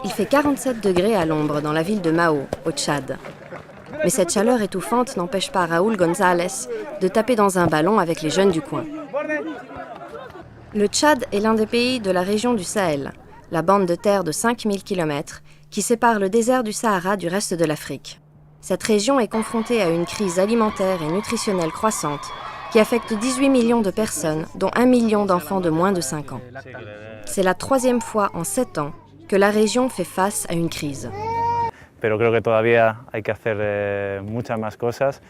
Il fait 47 degrés à l'ombre dans la ville de Mao, au Tchad. Mais cette chaleur étouffante n'empêche pas Raúl González de taper dans un ballon avec les jeunes du coin. Le Tchad est l'un des pays de la région du Sahel, la bande de terre de 5000 km qui sépare le désert du Sahara du reste de l'Afrique. Cette région est confrontée à une crise alimentaire et nutritionnelle croissante qui affecte 18 millions de personnes, dont 1 million d'enfants de moins de 5 ans. C'est la troisième fois en 7 ans que la région fait face à une crise. Pero creo que todavía hay que hacer muchas más cosas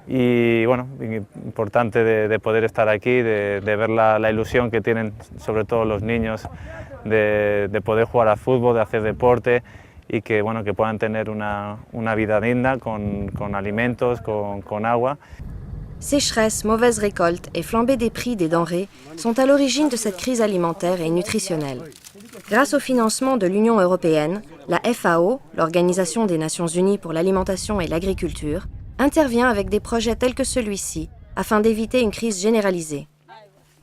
y bueno, importante de poder estar aquí, de ver la ilusión que tienen sobre todo los niños de poder jugar al fútbol, de hacer deporte y que, bueno, que puedan tener una vida digna con alimentos, con agua. Sécheresse, mauvaise récolte et flambée des prix des denrées sont à l'origine de cette crise alimentaire et nutritionnelle. Grâce au financement de l'Union européenne, la FAO, l'Organisation des Nations Unies pour l'alimentation et l'agriculture, intervient avec des projets tels que celui-ci afin d'éviter une crise généralisée.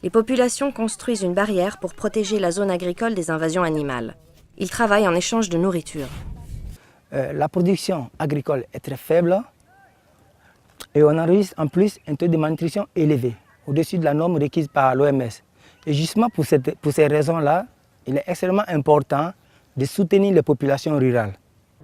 Les populations construisent une barrière pour protéger la zone agricole des invasions animales. Ils travaillent en échange de nourriture. La production agricole est très faible et on enregistre en plus un taux de malnutrition élevé, au-dessus de la norme requise par l'OMS. Et justement pour ces raisons-là, il est extrêmement important de soutenir les populations rurales.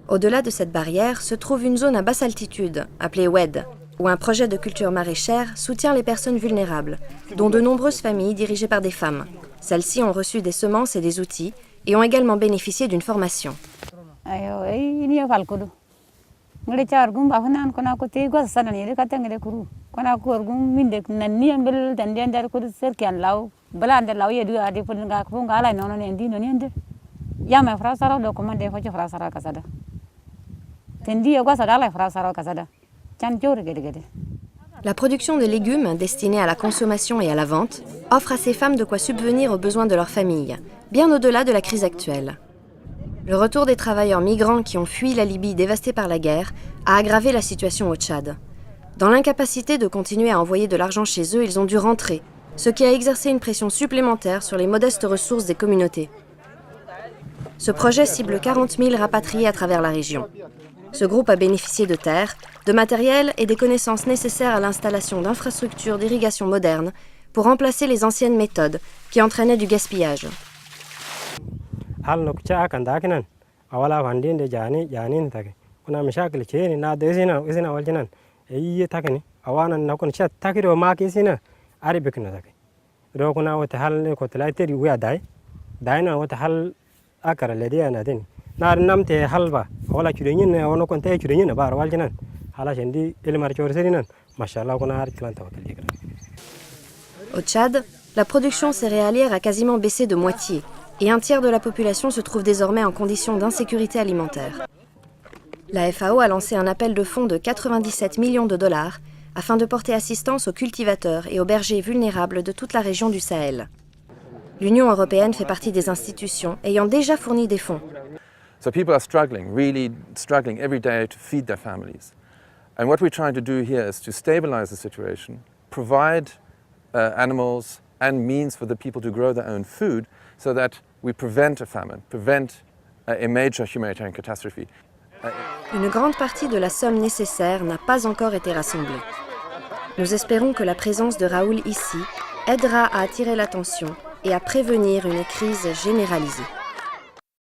Au-delà de cette barrière se trouve une zone à basse altitude, appelée WED, où un projet de culture maraîchère soutient les personnes vulnérables, dont de nombreuses familles dirigées par des femmes. Celles-ci ont reçu des semences et des outils et ont également bénéficié d'une formation. La production de légumes destinés à la consommation et à la vente offre à ces femmes de quoi subvenir aux besoins de leur famille, bien au-delà de la crise actuelle. Le retour des travailleurs migrants qui ont fui la Libye dévastée par la guerre a aggravé la situation au Tchad. Dans l'incapacité de continuer à envoyer de l'argent chez eux, ils ont dû rentrer, ce qui a exercé une pression supplémentaire sur les modestes ressources des communautés. Ce projet cible 40 000 rapatriés à travers la région. Ce groupe a bénéficié de terres, de matériel et des connaissances nécessaires à l'installation d'infrastructures d'irrigation modernes pour remplacer les anciennes méthodes qui entraînaient du gaspillage. Au Tchad, la production céréalière a quasiment baissé de moitié et un tiers de la population se trouve désormais en condition d'insécurité alimentaire. La FAO a lancé un appel de fonds de 97 millions de dollars afin de porter assistance aux cultivateurs et aux bergers vulnérables de toute la région du Sahel. L'Union européenne fait partie des institutions ayant déjà fourni des fonds. So people are struggling, really struggling every day to feed their families. And what we're trying to do here is to stabilize the situation, provide animals and means for the people to grow their own food so that we prevent a famine, prevent a major humanitarian catastrophe. Une grande partie de la somme nécessaire n'a pas encore été rassemblée. Nous espérons que la présence de Raúl ici aidera à attirer l'attention et à prévenir une crise généralisée.